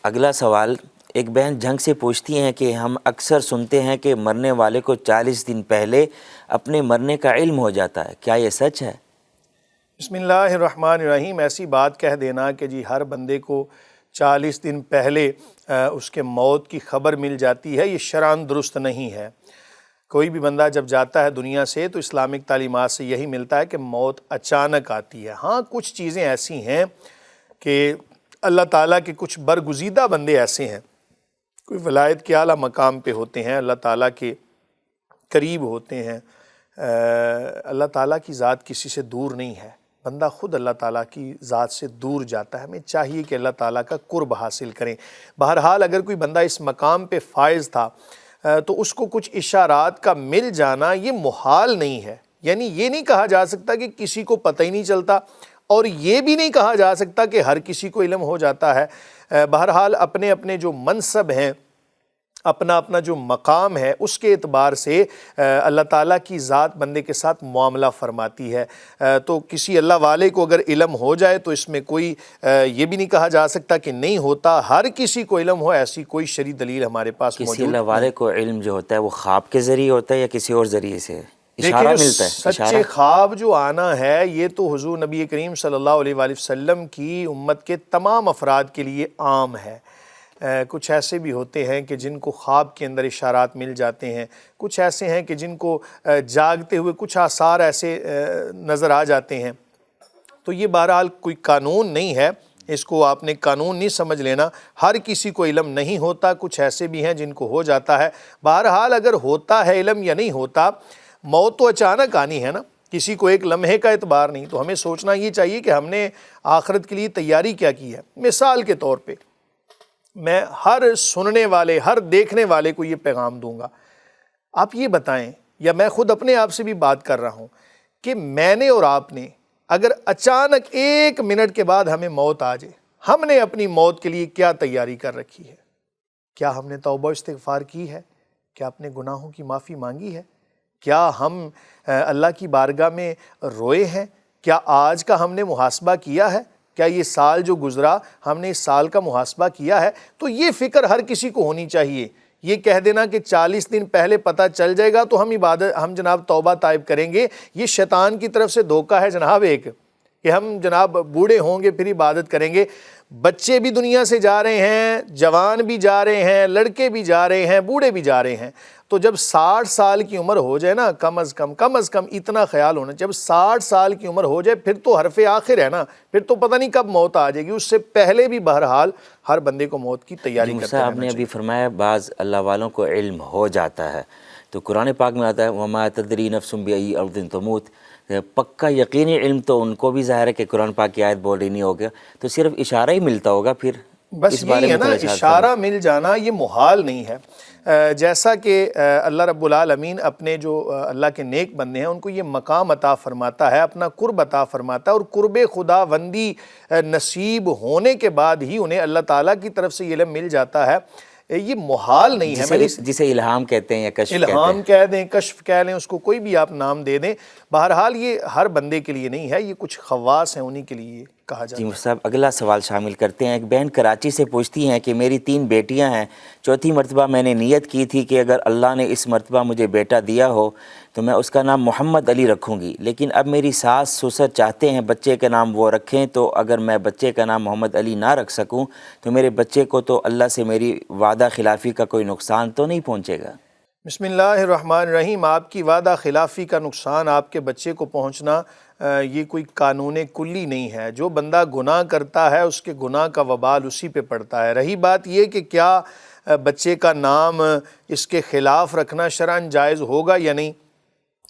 اگلا سوال، ایک بہن جھنگ سے پوچھتی ہیں کہ ہم اکثر سنتے ہیں کہ مرنے والے کو 40 دن پہلے اپنے مرنے کا علم ہو جاتا ہے، کیا یہ سچ ہے؟ بسم اللہ الرحمن الرحیم۔ ایسی بات کہہ دینا کہ جی ہر بندے کو 40 دن پہلے اس کے موت کی خبر مل جاتی ہے، یہ شرعاً درست نہیں ہے۔ کوئی بھی بندہ جب جاتا ہے دنیا سے تو اسلامک تعلیمات سے یہی ملتا ہے کہ موت اچانک آتی ہے۔ ہاں کچھ چیزیں ایسی ہیں کہ اللہ تعالیٰ کے کچھ برگزیدہ بندے ایسے ہیں، کوئی ولایت کے اعلیٰ مقام پہ ہوتے ہیں، اللہ تعالیٰ کے قریب ہوتے ہیں۔ اللہ تعالیٰ کی ذات کسی سے دور نہیں ہے، بندہ خود اللہ تعالیٰ کی ذات سے دور جاتا ہے۔ ہمیں چاہیے کہ اللہ تعالیٰ کا قرب حاصل کریں۔ بہرحال اگر کوئی بندہ اس مقام پہ فائز تھا تو اس کو کچھ اشارات کا مل جانا یہ محال نہیں ہے، یعنی یہ نہیں کہا جا سکتا کہ کسی کو پتہ ہی نہیں چلتا، اور یہ بھی نہیں کہا جا سکتا کہ ہر کسی کو علم ہو جاتا ہے۔ بہرحال اپنے اپنے جو منصب ہیں، اپنا اپنا جو مقام ہے، اس کے اعتبار سے اللہ تعالیٰ کی ذات بندے کے ساتھ معاملہ فرماتی ہے۔ تو کسی اللہ والے کو اگر علم ہو جائے تو اس میں کوئی یہ بھی نہیں کہا جا سکتا کہ نہیں ہوتا، ہر کسی کو علم ہو، ایسی کوئی شرعی دلیل ہمارے پاس موجود کسی اللہ والے کو علم جو ہوتا ہے وہ خواب کے ذریعے ہوتا ہے یا کسی اور ذریعے سے اشارہ دیکھیں، ملتا ہے؟ سچے خواب جو آنا ہے یہ تو حضور نبی کریم صلی اللہ علیہ وآلہ وسلم کی امت کے تمام افراد کے لیے عام ہے۔ کچھ ایسے بھی ہوتے ہیں کہ جن کو خواب کے اندر اشارات مل جاتے ہیں، کچھ ایسے ہیں کہ جن کو جاگتے ہوئے کچھ آثار ایسے نظر آ جاتے ہیں۔ تو یہ بہرحال کوئی قانون نہیں ہے، اس کو آپ نے قانون نہیں سمجھ لینا، ہر کسی کو علم نہیں ہوتا، کچھ ایسے بھی ہیں جن کو ہو جاتا ہے۔ بہرحال اگر ہوتا ہے علم یا نہیں ہوتا، موت تو اچانک آنی ہے نا، کسی کو ایک لمحے کا اعتبار نہیں، تو ہمیں سوچنا یہ چاہیے کہ ہم نے آخرت کے لیے تیاری کیا کی ہے۔ مثال کے طور پہ میں ہر سننے والے، ہر دیکھنے والے کو یہ پیغام دوں گا، آپ یہ بتائیں، یا میں خود اپنے آپ سے بھی بات کر رہا ہوں کہ میں نے اور آپ نے اگر اچانک 1 منٹ کے بعد ہمیں موت آ جائے، ہم نے اپنی موت کے لیے کیا تیاری کر رکھی ہے؟ کیا ہم نے توبہ و استغفار کی ہے؟ کیا اپنے گناہوں کی معافی مانگی ہے؟ کیا ہم اللہ کی بارگاہ میں روئے ہیں؟ کیا آج کا ہم نے محاسبہ کیا ہے؟ کیا یہ سال جو گزرا ہم نے اس سال کا محاسبہ کیا ہے؟ تو یہ فکر ہر کسی کو ہونی چاہیے۔ یہ کہہ دینا کہ 40 دن پہلے پتہ چل جائے گا تو ہم جناب توبہ طائب کریں گے، یہ شیطان کی طرف سے دھوکہ ہے جناب ایک، کہ ہم جناب بوڑھے ہوں گے پھر عبادت کریں گے۔ بچے بھی دنیا سے جا رہے ہیں، جوان بھی جا رہے ہیں، لڑکے بھی جا رہے ہیں، بوڑھے بھی جا رہے ہیں۔ تو جب 60 سال کی عمر ہو جائے نا، کم از کم اتنا خیال ہونا، جب 60 سال کی عمر ہو جائے پھر تو حرف آخر ہے نا، پھر تو پتہ نہیں کب موت آ جائے گی، اس سے پہلے بھی بہرحال ہر بندے کو موت کی تیاری کرتے رہنا آپ نے ابھی چاہیے۔ فرمایا بعض اللہ والوں کو علم ہو جاتا ہے، تو قرآن پاک میں آتا ہے وَمَا تَدْرِي نَفْسٌ بِأَيِّ أَرْضٍ تَمُوتُ، پکا یقینی علم تو ان کو بھی ظاہر ہے کہ قرآن پاک کی آیت بول رہی نہیں ہوگا، تو صرف اشارہ ہی ملتا ہوگا پھر بس اس بارے یہی ہے میں نا، اشارہ مل جانا یہ محال نہیں ہے۔ جیسا کہ اللہ رب العالمین اپنے جو اللہ کے نیک بندے ہیں ان کو یہ مقام عطا فرماتا ہے، اپنا قرب عطا فرماتا ہے، اور قرب خداوندی نصیب ہونے کے بعد ہی انہیں اللہ تعالیٰ کی طرف سے یہ علم مل جاتا ہے۔ یہ محال نہیں ہے، جسے الہام کہتے ہیں یا کشف کہتے ہیں، الہام کہہ دیں، کشف کہہ لیں، اس کو کوئی بھی آپ نام دے دیں، بہرحال یہ ہر بندے کے لیے نہیں ہے، یہ کچھ خواص ہیں انہی کے لیے کہا جاتا ہے۔ جی مفتی صاحب، اگلا سوال شامل کرتے ہیں۔ ایک بہن کراچی سے پوچھتی ہیں کہ میری 3 بیٹیاں ہیں، 4تھی مرتبہ میں نے نیت کی تھی کہ اگر اللہ نے اس مرتبہ مجھے بیٹا دیا ہو تو میں اس کا نام محمد علی رکھوں گی، لیکن اب میری ساس سسر چاہتے ہیں بچے کا نام وہ رکھیں، تو اگر میں بچے کا نام محمد علی نہ رکھ سکوں تو میرے بچے کو تو اللہ سے میری وعدہ خلافی کا کوئی نقصان تو نہیں پہنچے گا؟ بسم اللہ الرحمن الرحیم۔ آپ کی وعدہ خلافی کا نقصان آپ کے بچے کو پہنچنا یہ کوئی قانون کلی نہیں ہے۔ جو بندہ گناہ کرتا ہے اس کے گناہ کا وبال اسی پہ پڑتا ہے۔ رہی بات یہ کہ کیا بچے کا نام اس کے خلاف رکھنا شرعاً جائز ہوگا یا نہیں،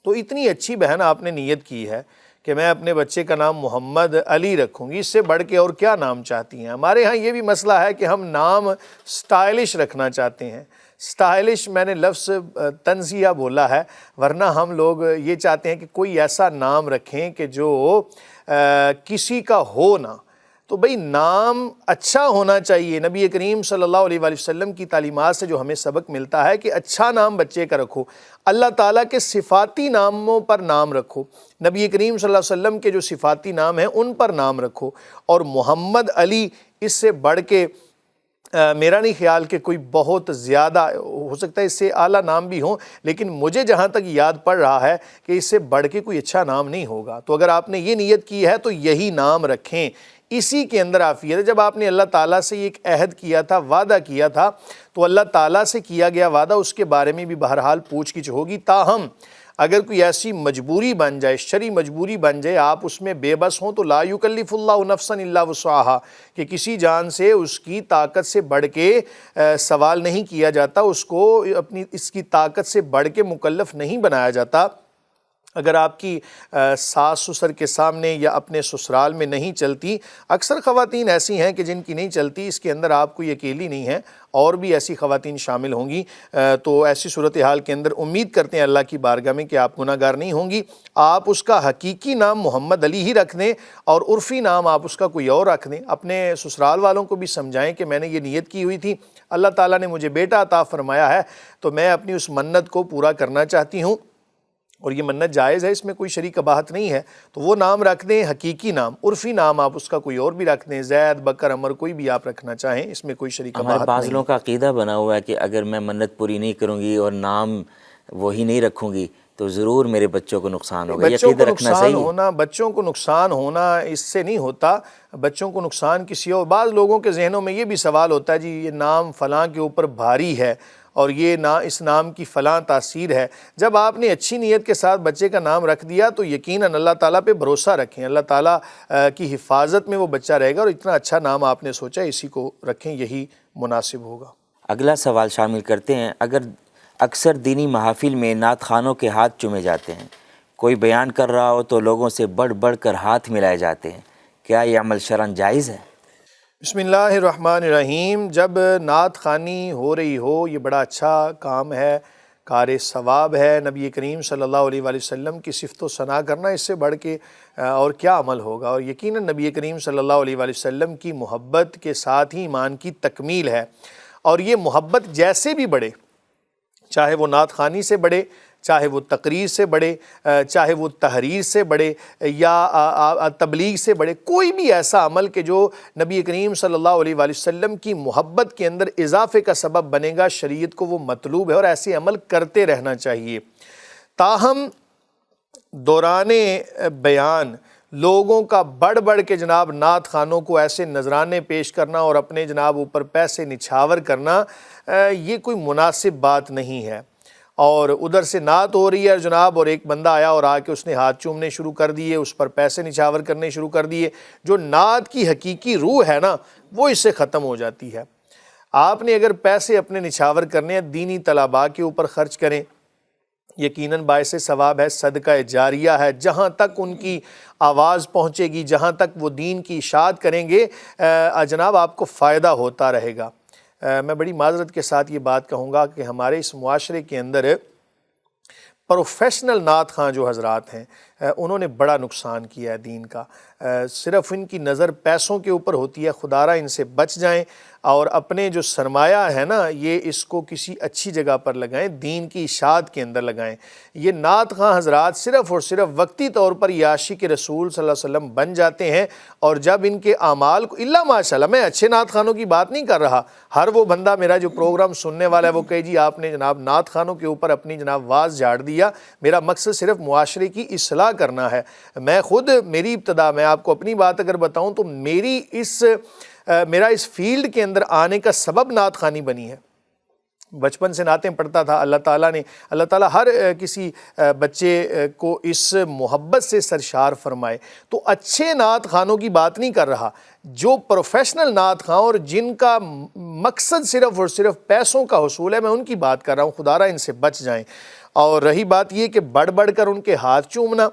تو اتنی اچھی بہن آپ نے نیت کی ہے کہ میں اپنے بچے کا نام محمد علی رکھوں گی، اس سے بڑھ کے اور کیا نام چاہتی ہیں؟ ہمارے ہاں یہ بھی مسئلہ ہے کہ ہم نام سٹائلش رکھنا چاہتے ہیں۔ سٹائلش میں نے لفظ تنزیہ بولا ہے، ورنہ ہم لوگ یہ چاہتے ہیں کہ کوئی ایسا نام رکھیں کہ جو کسی کا ہو نہ۔ تو بھئی نام اچھا ہونا چاہیے۔ نبی کریم صلی اللہ علیہ وآلہ وسلم کی تعلیمات سے جو ہمیں سبق ملتا ہے کہ اچھا نام بچے کا رکھو، اللہ تعالیٰ کے صفاتی ناموں پر نام رکھو، نبی کریم صلی اللہ علیہ وسلم کے جو صفاتی نام ہیں ان پر نام رکھو، اور محمد علی اس سے بڑھ کے میرا نہیں خیال کہ کوئی بہت زیادہ ہو سکتا ہے اس سے اعلیٰ نام بھی ہوں، لیکن مجھے جہاں تک یاد پڑ رہا ہے کہ اس سے بڑھ کے کوئی اچھا نام نہیں ہوگا۔ تو اگر آپ نے یہ نیت کی ہے تو یہی نام رکھیں، اسی کے اندر عافیت ہے۔ جب آپ نے اللہ تعالیٰ سے ایک عہد کیا تھا، وعدہ کیا تھا، تو اللہ تعالیٰ سے کیا گیا وعدہ اس کے بارے میں بھی بہرحال پوچھ گچھ ہوگی۔ تاہم اگر کوئی ایسی مجبوری بن جائے، شرعی مجبوری بن جائے، آپ اس میں بے بس ہوں، تو لا یکلف اللہ نفسا الا وسعہا، کہ کسی جان سے اس کی طاقت سے بڑھ کے سوال نہیں کیا جاتا، اس کو اپنی اس کی طاقت سے بڑھ کے مکلف نہیں بنایا جاتا۔ اگر آپ کی ساس سسر کے سامنے یا اپنے سسرال میں نہیں چلتی، اکثر خواتین ایسی ہیں کہ جن کی نہیں چلتی، اس کے اندر آپ کوئی اکیلی نہیں ہیں، اور بھی ایسی خواتین شامل ہوں گی، تو ایسی صورتحال کے اندر امید کرتے ہیں اللہ کی بارگاہ میں کہ آپ گناہ گار نہیں ہوں گی۔ آپ اس کا حقیقی نام محمد علی ہی رکھ دیں، اور عرفی نام آپ اس کا کوئی اور رکھ دیں۔ اپنے سسرال والوں کو بھی سمجھائیں کہ میں نے یہ نیت کی ہوئی تھی، اللہ تعالیٰ نے مجھے بیٹا عطا فرمایا ہے، تو میں اپنی اس منت کو پورا کرنا چاہتی ہوں، اور یہ منت جائز ہے، اس میں کوئی شرعی قباحت نہیں ہے، تو وہ نام رکھ دیں، حقیقی نام۔ عرفی نام آپ اس کا کوئی اور بھی رکھ دیں، زید، بکر، عمر، کوئی بھی آپ رکھنا چاہیں، اس میں کوئی شرعی ہمارے قباحت بعض نہیں لوگوں ہے۔ کا عقیدہ بنا ہوا ہے کہ اگر میں منت پوری نہیں کروں گی اور نام وہی نہیں رکھوں گی تو ضرور میرے بچوں کو نقصان ہوگا۔ یہ بچوں عقیدہ کو رکھنا نقصان صحیح ہے؟ ہونا، بچوں کو نقصان ہونا اس سے نہیں ہوتا، بچوں کو نقصان کسی اور۔ بعض لوگوں کے ذہنوں میں یہ بھی سوال ہوتا ہے، جی یہ نام فلاں کے اوپر بھاری ہے، اور یہ اس نام کی فلاں تاثیر ہے۔ جب آپ نے اچھی نیت کے ساتھ بچے کا نام رکھ دیا تو یقیناً اللہ تعالیٰ پہ بھروسہ رکھیں، اللہ تعالیٰ کی حفاظت میں وہ بچہ رہے گا، اور اتنا اچھا نام آپ نے سوچا اسی کو رکھیں، یہی مناسب ہوگا۔ اگلا سوال شامل کرتے ہیں، اگر اکثر دینی محافل میں نعت خوانوں کے ہاتھ چومے جاتے ہیں، کوئی بیان کر رہا ہو تو لوگوں سے بڑھ بڑھ کر ہاتھ ملائے جاتے ہیں، کیا یہ عمل شرعاً جائز ہے؟ بسم اللہ الرحمن الرحیم۔ جب نعت خوانی ہو رہی ہو، یہ بڑا اچھا کام ہے، کار ثواب ہے۔ نبی کریم صلی اللہ علیہ وآلہ وسلم کی صفت و ثنا کرنا، اس سے بڑھ کے اور کیا عمل ہوگا؟ اور یقیناً نبی کریم صلی اللہ علیہ وآلہ وسلم کی محبت کے ساتھ ہی ایمان کی تکمیل ہے، اور یہ محبت جیسے بھی بڑھے، چاہے وہ نعت خوانی سے بڑھے، چاہے وہ تقریر سے بڑھے، چاہے وہ تحریر سے بڑھے، یا تبلیغ سے بڑھے، کوئی بھی ایسا عمل کہ جو نبی کریم صلی اللہ علیہ وآلہ وسلم کی محبت کے اندر اضافے کا سبب بنے گا، شریعت کو وہ مطلوب ہے، اور ایسے عمل کرتے رہنا چاہیے۔ تاہم دوران بیان لوگوں کا بڑھ بڑھ کے جناب نعت خوانوں کو ایسے نذرانے پیش کرنا اور اپنے جناب اوپر پیسے نچھاور کرنا، یہ کوئی مناسب بات نہیں ہے۔ اور ادھر سے نعت ہو رہی ہے جناب، اور ایک بندہ آیا اور آ کے اس نے ہاتھ چومنے شروع کر دیے، اس پر پیسے نچھاور کرنے شروع کر دیے، جو نعت کی حقیقی روح ہے نا، وہ اس سے ختم ہو جاتی ہے۔ آپ نے اگر پیسے اپنے نچھاور کرنے ہیں، دینی طلباء کے اوپر خرچ کریں، یقیناً باعث ثواب ہے، صدقہ جاریہ ہے، جہاں تک ان کی آواز پہنچے گی، جہاں تک وہ دین کی اشاعت کریں گے، جناب آپ کو فائدہ ہوتا رہے گا۔ میں بڑی معذرت کے ساتھ یہ بات کہوں گا کہ ہمارے اس معاشرے کے اندر پروفیشنل نعت خواں جو حضرات ہیں، انہوں نے بڑا نقصان کیا ہے دین کا۔ صرف ان کی نظر پیسوں کے اوپر ہوتی ہے، خدا را ان سے بچ جائیں، اور اپنے جو سرمایہ ہے نا، یہ اس کو کسی اچھی جگہ پر لگائیں، دین کی اشاعت کے اندر لگائیں۔ یہ نعت خواں حضرات صرف اور صرف وقتی طور پر یہ عاشق رسول صلی اللہ علیہ وسلم بن جاتے ہیں، اور جب ان کے اعمال کو اللہ ماشاءاللہ، میں اچھے نعت خوانوں کی بات نہیں کر رہا، ہر وہ بندہ میرا جو پروگرام سننے والا ہے وہ کہے جی آپ نے جناب نعت خوانوں کے اوپر اپنی جناب واز جھاڑ دیا، میرا مقصد صرف معاشرے کی اصلاح کرنا ہے۔ میں خود، میری ابتدا، میں آپ کو اپنی بات اگر بتاؤں تو میرا اس فیلڈ کے اندر آنے کا سبب نعت خوانی بنی ہے۔ بچپن سے نعتیں پڑھتا تھا، اللہ تعالیٰ ہر کسی بچے کو اس محبت سے سرشار فرمائے۔ تو اچھے نعت خوانوں کی بات نہیں کر رہا، جو پروفیشنل نعت خواں اور جن کا مقصد صرف اور صرف پیسوں کا حصول ہے، میں ان کی بات کر رہا ہوں، خدا را ان سے بچ جائیں۔ اور رہی بات یہ کہ بڑھ بڑھ کر ان کے ہاتھ چومنا،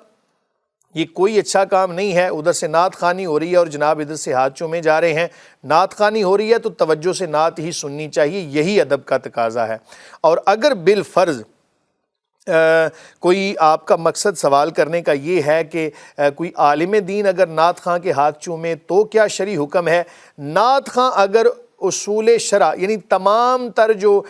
یہ کوئی اچھا کام نہیں ہے۔ ادھر سے نعت خوانی ہو رہی ہے اور جناب ادھر سے ہاتھ چومے جا رہے ہیں۔ نعت خوانی ہو رہی ہے تو توجہ سے نعت ہی سننی چاہیے، یہی ادب کا تقاضا ہے۔ اور اگر بالفرض کوئی آپ کا مقصد سوال کرنے کا یہ ہے کہ کوئی عالم دین اگر نعت خواں کے ہاتھ چومے تو کیا شرعی حکم ہے؟ نعت خواں اگر اصول شرع یعنی تمام تر جو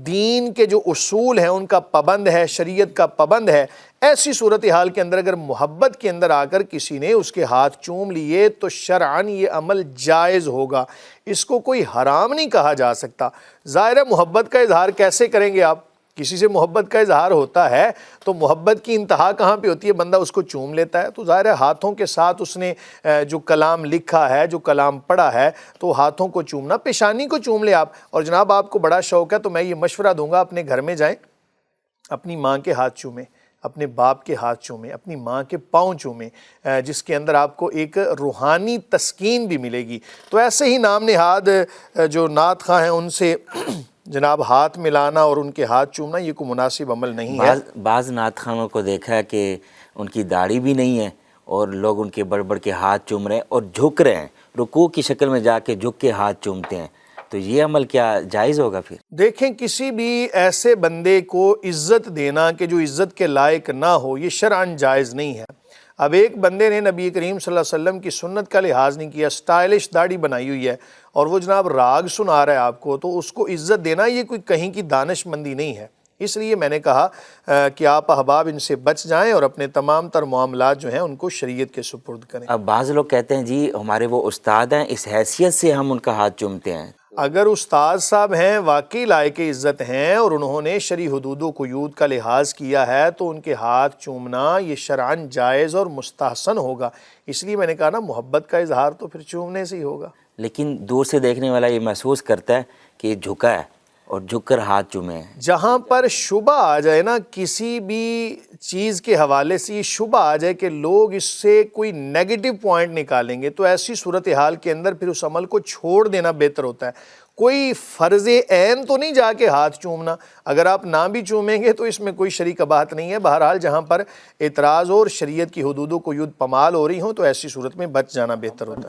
دین کے جو اصول ہیں ان کا پابند ہے، شریعت کا پابند ہے، ایسی صورتحال کے اندر اگر محبت کے اندر آ کر کسی نے اس کے ہاتھ چوم لیے تو شرعاً یہ عمل جائز ہوگا، اس کو کوئی حرام نہیں کہا جا سکتا۔ ظاہر ہے محبت کا اظہار کیسے کریں گے آپ؟ کسی سے محبت کا اظہار ہوتا ہے تو محبت کی انتہا کہاں پہ ہوتی ہے؟ بندہ اس کو چوم لیتا ہے، تو ظاہر ہے ہاتھوں کے ساتھ اس نے جو کلام لکھا ہے، جو کلام پڑھا ہے، تو ہاتھوں کو چومنا، پیشانی کو چوم لے آپ۔ اور جناب آپ کو بڑا شوق ہے تو میں یہ مشورہ دوں گا، اپنے گھر میں جائیں، اپنی ماں کے ہاتھ چومیں، اپنے باپ کے ہاتھ چومیں، اپنی ماں کے پاؤں چومیں، جس کے اندر آپ کو ایک روحانی تسکین بھی ملے گی۔ تو ایسے ہی نام نہاد جو نعت خواں ہیں ان سے جناب ہاتھ ملانا اور ان کے ہاتھ چومنا یہ کوئی مناسب عمل نہیں ہے۔ بعض نعت خوانوں کو دیکھا ہے کہ ان کی داڑھی بھی نہیں ہے اور لوگ ان کے بڑھ بڑھ کے ہاتھ چوم رہے ہیں اور جھک رہے ہیں، رکوع کی شکل میں جا کے جھک کے ہاتھ چومتے ہیں، تو یہ عمل کیا جائز ہوگا پھر؟ دیکھیں، کسی بھی ایسے بندے کو عزت دینا کہ جو عزت کے لائق نہ ہو، یہ شرعاً جائز نہیں ہے۔ اب ایک بندے نے نبی کریم صلی اللہ علیہ وسلم کی سنت کا لحاظ نہیں کیا، سٹائلش داڑھی بنائی ہوئی ہے اور وہ جناب راگ سنا رہا ہے آپ کو، تو اس کو عزت دینا یہ کوئی کہیں کی دانش مندی نہیں ہے۔ اس لیے میں نے کہا کہ آپ احباب ان سے بچ جائیں اور اپنے تمام تر معاملات جو ہیں ان کو شریعت کے سپرد کریں۔ اب بعض لوگ کہتے ہیں جی ہمارے وہ استاد ہیں، اس حیثیت سے ہم ان کا ہاتھ چومتے ہیں۔ اگر استاد صاحب ہیں، واقعی لائق عزت ہیں اور انہوں نے شرعی حدود و قیود کا لحاظ کیا ہے تو ان کے ہاتھ چومنا یہ شرعاً جائز اور مستحسن ہوگا۔ اس لیے میں نے کہا نا، محبت کا اظہار تو پھر چومنے سے ہی ہوگا۔ لیکن دور سے دیکھنے والا یہ محسوس کرتا ہے کہ یہ جھکا ہے اور جھک کر ہاتھ چومے ہیں۔ جہاں پر شبہ آ جائے نا، کسی بھی چیز کے حوالے سے یہ شبہ آ جائے کہ لوگ اس سے کوئی نیگیٹو پوائنٹ نکالیں گے، تو ایسی صورتحال کے اندر پھر اس عمل کو چھوڑ دینا بہتر ہوتا ہے۔ کوئی فرض عین تو نہیں جا کے ہاتھ چومنا، اگر آپ نہ بھی چومیں گے تو اس میں کوئی شرعی قباحت نہیں ہے۔ بہرحال جہاں پر اعتراض اور شریعت کی حدود و قیود پامال ہو رہی ہوں تو ایسی صورت میں بچ جانا بہتر ہوتا ہے۔